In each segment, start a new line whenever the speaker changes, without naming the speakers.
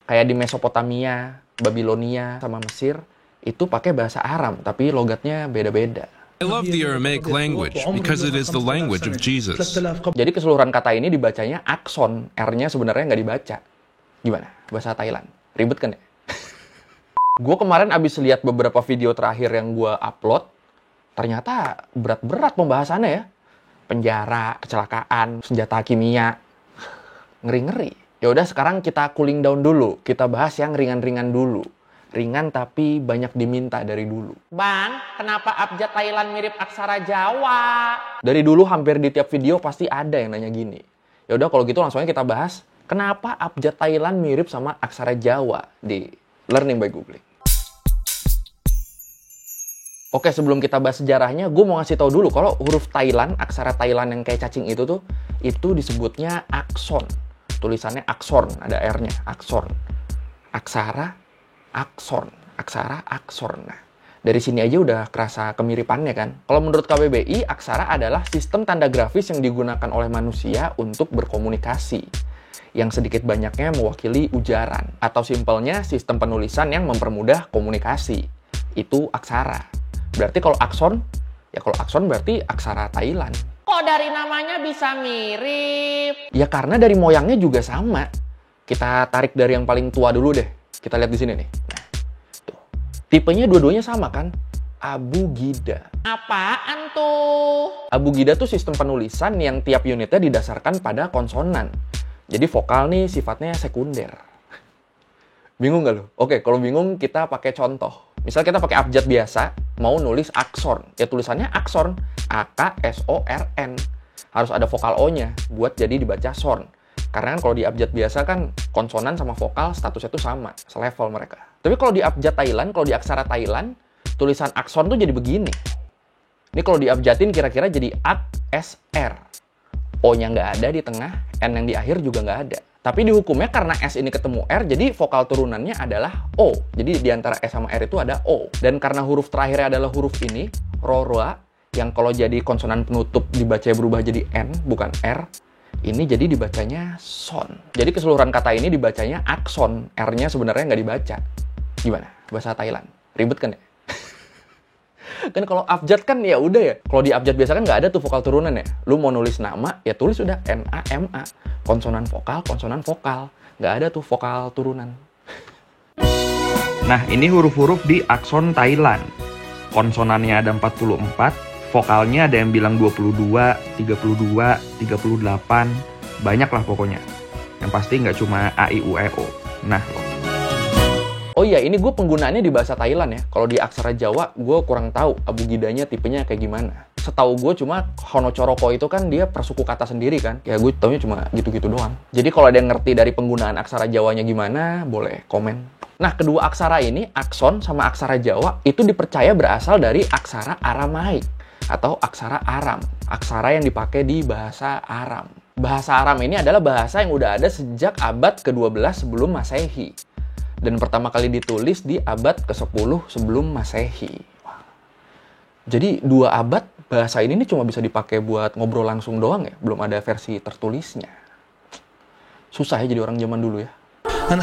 Kayak di Mesopotamia, Babilonia, sama Mesir, itu pakai bahasa Aram, tapi logatnya beda-beda.
I love the Aramaic language because it is the language of Jesus.
Jadi keseluruhan kata ini dibacanya akson, R-nya sebenarnya nggak dibaca. Gimana? Bahasa Thailand. Ribet kan ya? Gue kemarin abis lihat beberapa video terakhir yang gue upload, ternyata berat-berat pembahasannya ya. Penjara, kecelakaan, senjata kimia. Ngeri-ngeri. Ya udah sekarang kita cooling down dulu. Kita bahas yang ringan-ringan dulu. Ringan tapi banyak diminta dari dulu. Bang, kenapa abjad Thailand mirip aksara Jawa? Dari dulu hampir di tiap video pasti ada yang nanya gini. Ya udah kalau gitu langsung aja kita bahas kenapa abjad Thailand mirip sama aksara Jawa di Learning by Googling. Oke, sebelum kita bahas sejarahnya, gue mau ngasih tahu dulu kalau huruf Thailand, aksara Thailand yang kayak cacing itu disebutnya akson. Tulisannya akson, ada R-nya, akson. Aksara akson, aksara akson. Nah, dari sini aja udah kerasa kemiripannya kan. Kalau menurut KBBI, aksara adalah sistem tanda grafis yang digunakan oleh manusia untuk berkomunikasi, yang sedikit banyaknya mewakili ujaran, atau simpelnya sistem penulisan yang mempermudah komunikasi. Itu aksara. Berarti kalau akson berarti aksara Thailand. Kok dari namanya bisa mirip? Ya karena dari moyangnya juga sama. Kita tarik dari yang paling tua dulu deh. Kita lihat di sini nih. Nah, tuh. Tipenya dua-duanya sama kan? Abugida. Apaan tuh? Abugida tuh sistem penulisan yang tiap unitnya didasarkan pada konsonan. Jadi vokal nih sifatnya sekunder. Bingung nggak lo? Oke, kalau bingung kita pakai contoh. Misal kita pakai abjad biasa, mau nulis akson. Ya tulisannya akson. A-K-S-O-R-N. Harus ada vokal O-nya buat jadi dibaca son. Karena kan kalau di abjad biasa kan konsonan sama vokal statusnya tuh sama, selevel mereka. Tapi kalau di abjad Thailand, kalau di aksara Thailand, tulisan akson tuh jadi begini. Ini kalau diabjadin kira-kira jadi ak-s-r. O-nya nggak ada di tengah, N yang di akhir juga nggak ada. Tapi di hukumnya karena S ini ketemu R, jadi vokal turunannya adalah O. Jadi di antara S sama R itu ada O. Dan karena huruf terakhirnya adalah huruf ini, roroa, yang kalau jadi konsonan penutup dibaca berubah jadi N, bukan R, ini jadi dibacanya son. Jadi keseluruhan kata ini dibacanya akson. R-nya sebenarnya nggak dibaca. Gimana? Bahasa Thailand. Ribet kan ya? Kan kalau abjad kan ya udah ya. Kalau di abjad biasa kan nggak ada tuh vokal turunan ya. Lu mau nulis nama, ya tulis udah N-A-M-A. Konsonan vokal. Nggak ada tuh vokal turunan. Nah, ini huruf-huruf di akson Thailand. Konsonannya ada 44. Vokalnya ada yang bilang 22, 32, 38, banyak lah pokoknya. Yang pasti nggak cuma A, I, U, E, O. Nah, loh. Oh iya, ini gue penggunaannya di bahasa Thailand ya. Kalau di aksara Jawa, gue kurang tahu abugidanya tipenya kayak gimana. Setahu gue cuma Honocoroko itu kan dia persuku kata sendiri kan. Ya gue taunya cuma gitu-gitu doang. Jadi kalau ada yang ngerti dari penggunaan aksara Jawanya gimana, boleh komen. Nah, kedua aksara ini, akson sama aksara Jawa, itu dipercaya berasal dari aksara Aramaik atau aksara Aram, aksara yang dipakai di bahasa Aram. Bahasa Aram ini adalah bahasa yang udah ada sejak abad ke-12 sebelum Masehi. Dan pertama kali ditulis di abad ke-10 sebelum Masehi. Jadi 2 abad bahasa ini cuma bisa dipakai buat ngobrol langsung doang ya, belum ada versi tertulisnya. Susah ya jadi orang zaman dulu ya.
I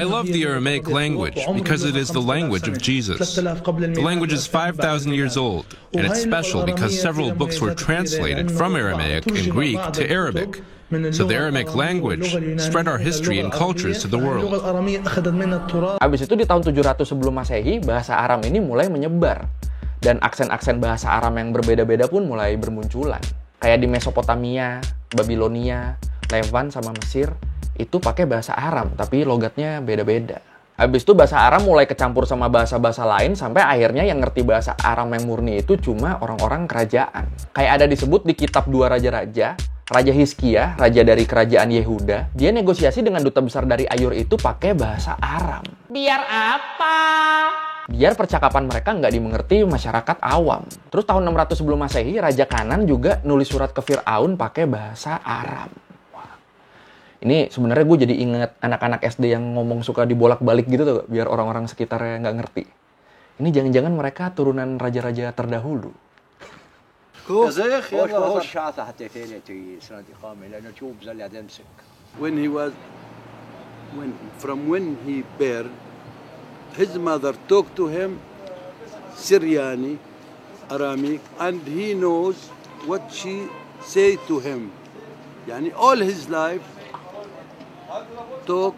love the Aramaic language because it is the language of Jesus. The language is 5,000 years old, and it's special because several books were translated from Aramaic and Greek to Arabic. So the Aramaic language spread our history and cultures to the world.
Habis itu di tahun 700 sebelum Masehi, bahasa Aram ini mulai menyebar. Dan aksen-aksen bahasa Aram yang berbeda-beda pun mulai bermunculan. Kayak di Mesopotamia, Babilonia, Levan sama Mesir, itu pakai bahasa Aram, tapi logatnya beda-beda. Habis itu bahasa Aram mulai kecampur sama bahasa-bahasa lain, sampai akhirnya yang ngerti bahasa Aram yang murni itu cuma orang-orang kerajaan. Kayak ada disebut di kitab 2 Raja-Raja, Raja Hizkia, raja dari kerajaan Yehuda, dia negosiasi dengan duta besar dari Ayur itu pakai bahasa Aram. Biar apa? Biar percakapan mereka nggak dimengerti masyarakat awam. Terus tahun 600 sebelum Masehi, Raja Kanan juga nulis surat ke Fir'aun pakai bahasa Aram. Ini sebenarnya gue jadi inget anak-anak SD yang ngomong suka dibolak-balik gitu tuh, biar orang-orang sekitarnya nggak ngerti. Ini jangan-jangan mereka turunan raja-raja terdahulu.
When he was when he born, his mother talked to him Syriani, Aramic, and he knows what she say to him. Yani all his life talk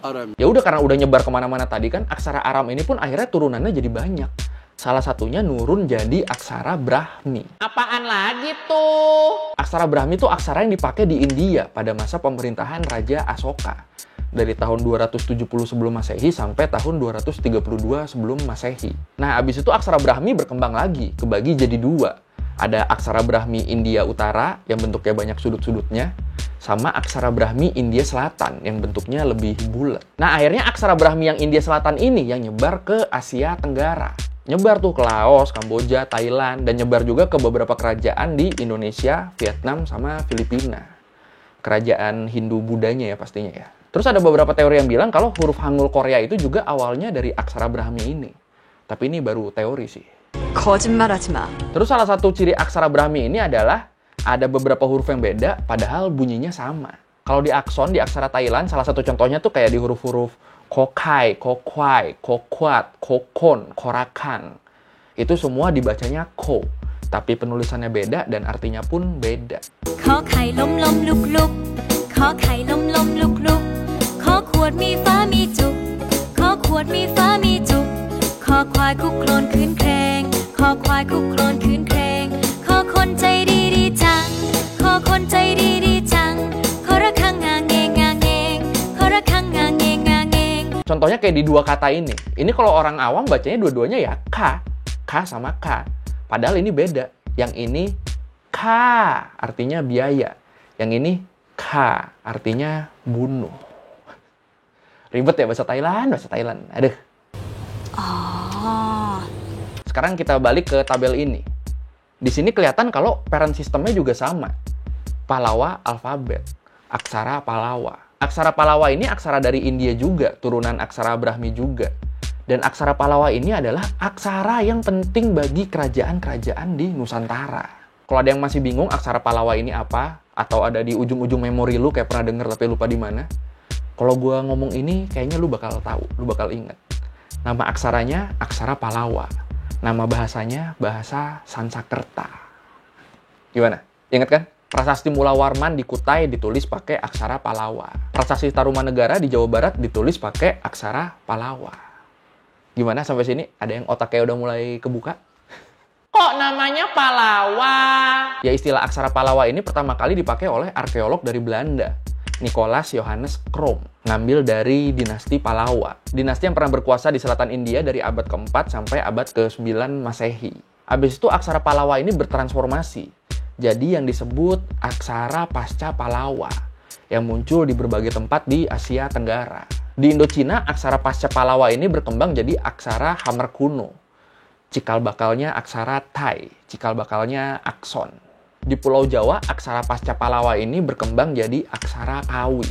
Aramic.
Ya udah, karena udah nyebar kemana-mana tadi kan, aksara Aram ini pun akhirnya turunannya jadi banyak. Salah satunya nurun jadi aksara Brahmi. Apaan lagi tuh? Aksara Brahmi tuh aksara yang dipakai di India pada masa pemerintahan Raja Asoka. Dari tahun 270 sebelum Masehi sampai tahun 232 sebelum Masehi. Nah, abis itu aksara Brahmi berkembang lagi, kebagi jadi dua. Ada aksara Brahmi India Utara yang bentuknya banyak sudut-sudutnya, sama aksara Brahmi India Selatan yang bentuknya lebih bulat. Nah, akhirnya aksara Brahmi yang India Selatan ini yang nyebar ke Asia Tenggara. Nyebar tuh ke Laos, Kamboja, Thailand, dan nyebar juga ke beberapa kerajaan di Indonesia, Vietnam, sama Filipina. Kerajaan Hindu-Budanya ya pastinya ya. Terus ada beberapa teori yang bilang kalau huruf Hangul Korea itu juga awalnya dari aksara Brahmi ini. Tapi ini baru teori sih.
거짓말하지 마.
Terus salah satu ciri aksara Brahmi ini adalah ada beberapa huruf yang beda padahal bunyinya sama. Kalau di akson, di aksara Thailand, salah satu contohnya tuh kayak di huruf-huruf kokai, kokwai, kokwat, kokon, korakan. Itu semua dibacanya ko. Tapi penulisannya beda dan artinya pun beda.
ขอไข่ล้มล้มลุกลุกขอไข่ล้มล้มลุกลุกขอขวดมีฟ้ามีจุกขอขวดมีฟ้ามีจุกขอควายคุกโคลนคืนแครงขอควายคุกโคลนคืนแครงขอคนใจดีดีจังขอคนใจดีดีจังขอระฆังงาเงงงาเงงขอระฆังงาเงงงาเงง
Contohnya kayak di dua kata ini. Ini kalau orang awam bacanya dua-duanya ya ka sama ka. Padahal ini beda. Yang ini ka artinya biaya. Yang ini ka artinya bunuh. Ribet ya bahasa Thailand. Aduh. Sekarang kita balik ke tabel ini. Di sini kelihatan kalau parent sistemnya juga sama. Palawa alfabet. Aksara Palawa. Aksara Palawa ini aksara dari India juga, turunan aksara Brahmi juga. Dan aksara Palawa ini adalah aksara yang penting bagi kerajaan-kerajaan di Nusantara. Kalau ada yang masih bingung aksara Palawa ini apa, atau ada di ujung-ujung memori lu kayak pernah denger tapi lupa di mana, kalau gua ngomong ini kayaknya lu bakal tahu, lu bakal inget. Nama aksaranya aksara Palawa. Nama bahasanya bahasa Sansekerta. Gimana? Ingat kan? Prasasti Mula Warman di Kutai ditulis pakai aksara Palawa. Prasasti Tarumanegara di Jawa Barat ditulis pakai aksara Palawa. Gimana sampai sini? Ada yang otaknya udah mulai kebuka? Kok namanya Palawa? Ya, istilah aksara Palawa ini pertama kali dipakai oleh arkeolog dari Belanda, Nicolaas Johannes Crom, ngambil dari dinasti Palawa. Dinasti yang pernah berkuasa di selatan India dari abad ke-4 sampai abad ke-9 Masehi. Habis itu aksara Palawa ini bertransformasi. Jadi yang disebut aksara pasca Palawa yang muncul di berbagai tempat di Asia Tenggara. Di Indochina, aksara pasca Palawa ini berkembang jadi aksara Hamar kuno. Cikal bakalnya aksara Thai, cikal bakalnya akson. Di Pulau Jawa, aksara pasca Palawa ini berkembang jadi aksara Kawi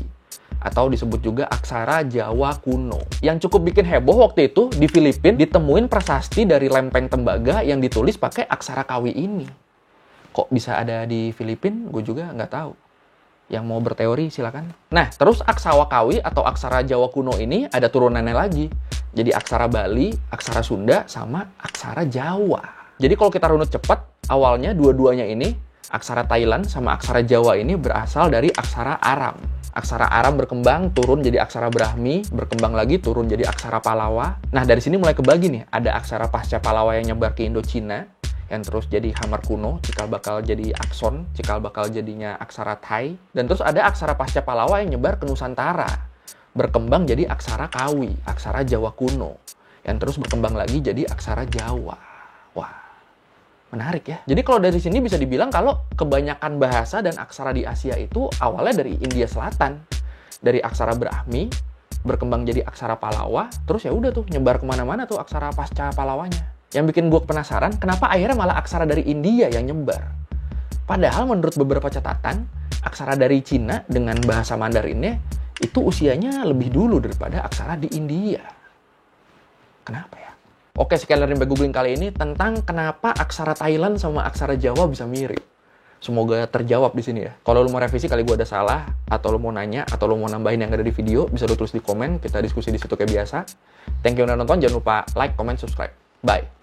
atau disebut juga aksara Jawa kuno. Yang cukup bikin heboh waktu itu, di Filipina ditemuin prasasti dari lempeng tembaga yang ditulis pakai aksara Kawi ini. Kok bisa ada di Filipina? Gue juga nggak tahu. Yang mau berteori silakan. Nah, terus aksara Kawi atau aksara Jawa kuno ini ada turunannya lagi. Jadi aksara Bali, aksara Sunda, sama aksara Jawa. Jadi kalau kita runut cepat, awalnya dua-duanya ini, aksara Thailand sama aksara Jawa ini berasal dari aksara Aram. Aksara Aram berkembang, turun jadi aksara Brahmi, berkembang lagi, turun jadi aksara Palawa. Nah, dari sini mulai kebagi nih. Ada aksara pasca Palawa yang nyebar ke Indochina, yang terus jadi Hamar kuno, cikal bakal jadi akson, cikal bakal jadinya aksara Thai. Dan terus ada aksara pasca Palawa yang nyebar ke Nusantara, berkembang jadi aksara Kawi, aksara Jawa kuno, yang terus berkembang lagi jadi aksara Jawa. Wah, menarik ya. Jadi kalau dari sini bisa dibilang kalau kebanyakan bahasa dan aksara di Asia itu awalnya dari India Selatan. Dari aksara Brahmi, berkembang jadi aksara Palawa, terus ya udah tuh nyebar kemana-mana tuh aksara pasca Palawanya. Yang bikin gue penasaran, kenapa akhirnya malah aksara dari India yang nyebar? Padahal menurut beberapa catatan, aksara dari Cina dengan bahasa Mandarinnya itu usianya lebih dulu daripada aksara di India. Kenapa ya? Oke, sekian dari Mbak Googling kali ini tentang kenapa aksara Thailand sama aksara Jawa bisa mirip. Semoga terjawab di sini ya. Kalau lu mau revisi kali gue ada salah, atau lu mau nanya, atau lu mau nambahin yang ada di video, bisa lu tulis di komen, kita diskusi di situ kayak biasa. Thank you udah nonton, jangan lupa like, comment, subscribe. Bye.